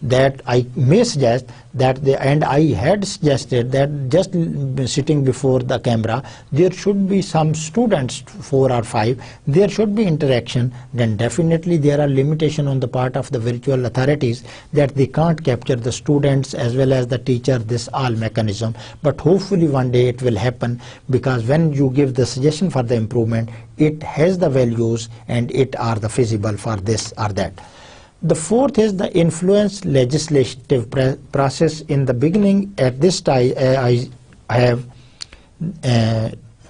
that I may suggest that and I had suggested that just sitting before the camera, there should be some students, 4 or 5, there should be interaction, then definitely there are limitations on the part of the virtual authorities that they can't capture the students as well as the teacher, this all mechanism. But hopefully one day it will happen, because when you give the suggestion for the improvement, it has the values and it are the feasible for this or that. The fourth is the influence legislative process. In the beginning, at this time, I have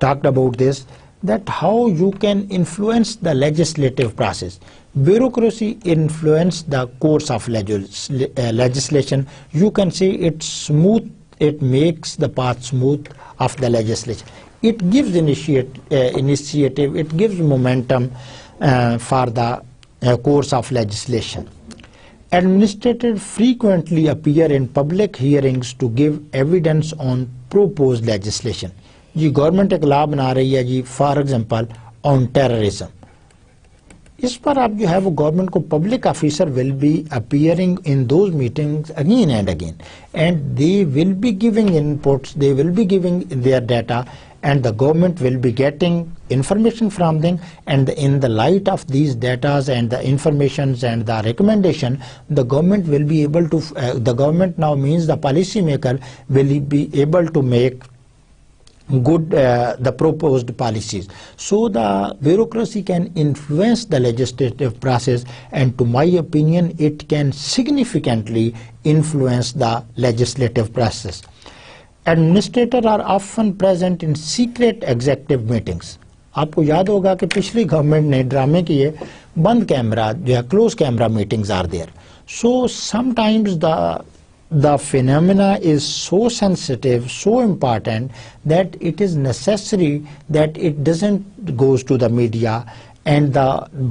talked about this, that how you can influence the legislative process. Bureaucracy influence the course of legislation. You can say it's smooth, it makes the path smooth of the legislation. It gives initiative, it gives momentum for the course of legislation. Administrators frequently appear in public hearings to give evidence on proposed legislation. जी government एक law बना रही है जी, for example on terrorism. इस पर आप जो है वो गवर्नमेंट को public officer will be appearing in those meetings again and they will be giving inputs, they will be giving their data, and the government will be getting information from them, and in the light of these datas and the informations and the recommendation, the government will be able to, the government now means the policy maker will be able to make good the proposed policies. So the bureaucracy can influence the legislative process, and to my opinion it can significantly influence the legislative process. Administrators are often present in secret executive meetings. आपको याद होगा कि पिछली government ने ड्रामे किए, बंद camera जो है close camera meetings are there. So sometimes the phenomena is so sensitive, so important, that it is necessary that it doesn't goes to the media, and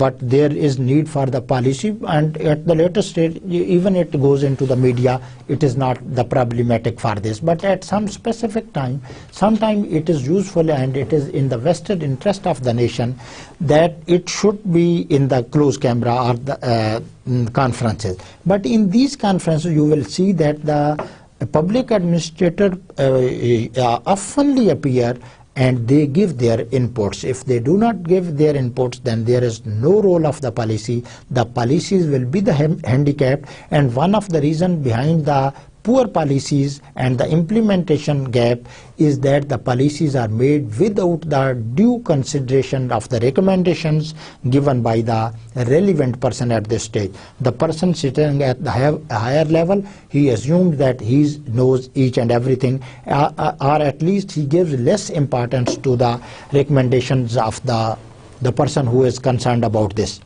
but there is need for the policy, and at the later stage even it goes into the media, it is not the problematic for this, but at some specific time, sometime it is useful and it is in the vested interest of the nation that it should be in the closed camera or the conferences. But in these conferences you will see that the public administrator oftenly appear and they give their inputs. If they do not give their inputs, then there is no role of the policy. The policies will be the handicapped, and one of the reasons behind the poor policies and the implementation gap is that the policies are made without the due consideration of the recommendations given by the relevant person at this stage. The person sitting at the higher level, he assumes that he knows each and everything, or at least he gives less importance to the recommendations of the person who is concerned about this.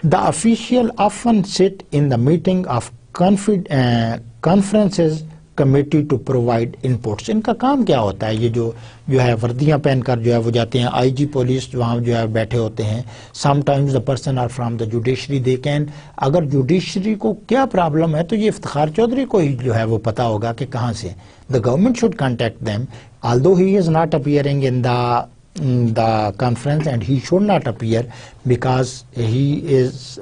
The official often sit in the meeting of conferences committee to provide inputs. इनका काम क्या होता है? ये जो है वर्दियां पहनकर जो है वो जाते हैं, IG पुलिस वहाँ जो है बैठे होते हैं. Sometimes the person are from the judiciary. They can, अगर जुडिशरी को क्या प्रॉब्लम है तो ये इफ्तिखार चौधरी को ही जो है वो पता होगा कि कहाँ से. The government should contact them, although he is not appearing in the conference, and he should not appear because he is,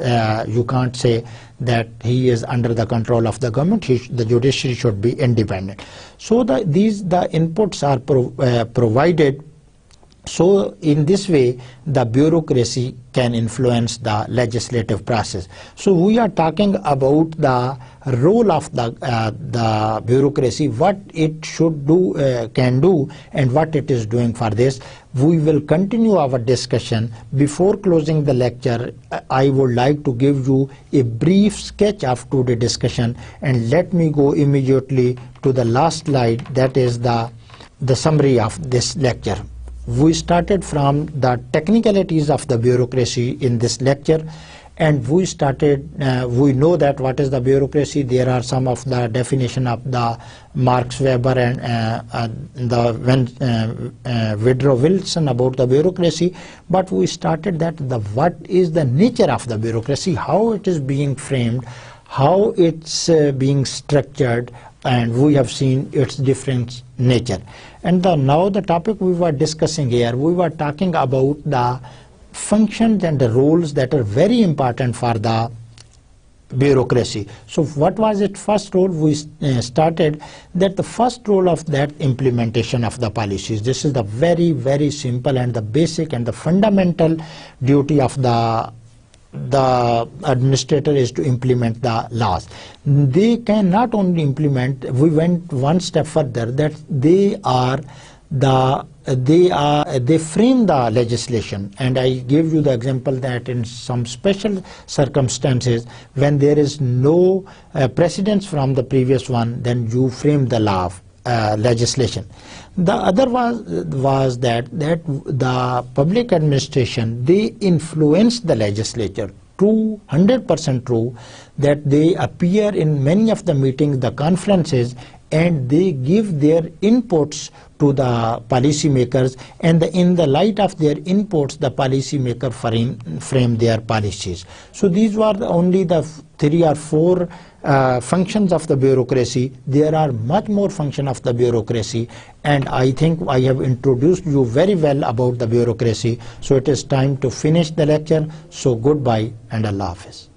you can't say that he is under the control of the government. The judiciary should be independent. So the inputs are provided. So in this way the bureaucracy can influence the legislative process. So we are talking about the role of the bureaucracy, what it should do, can do, and what it is doing for this. We will continue our discussion. Before closing the lecture, I would like to give you a brief sketch of today's discussion, and let me go immediately to the last slide, that is the summary of this lecture. We started from the technicalities of the bureaucracy in this lecture, and we know that what is the bureaucracy. There are some of the definition of the Marx Weber and Woodrow Wilson about the bureaucracy, but we started that what is the nature of the bureaucracy, how it is being framed, how it's being structured, and we have seen its different nature. And now the topic we were discussing here, we were talking about the functions and the roles that are very important for the bureaucracy. So what was its first role? We started that the first role of that implementation of the policies. This is the very, very simple and the basic and the fundamental duty of the administrator is to implement the laws. They can not only implement, we went one step further, that they frame the legislation. And I gave you the example that in some special circumstances, when there is no precedence from the previous one, then you frame the law of legislation. The other was that the public administration, they influence the legislature. True, 100% true, that they appear in many of the meetings, the conferences, and they give their inputs to the policymakers, and in the light of their inputs, the policymaker frame their policies. So these were only the 3 or 4 functions of the bureaucracy. There are much more functions of the bureaucracy, and I think I have introduced you very well about the bureaucracy. So it is time to finish the lecture. So goodbye and Allah Hafiz.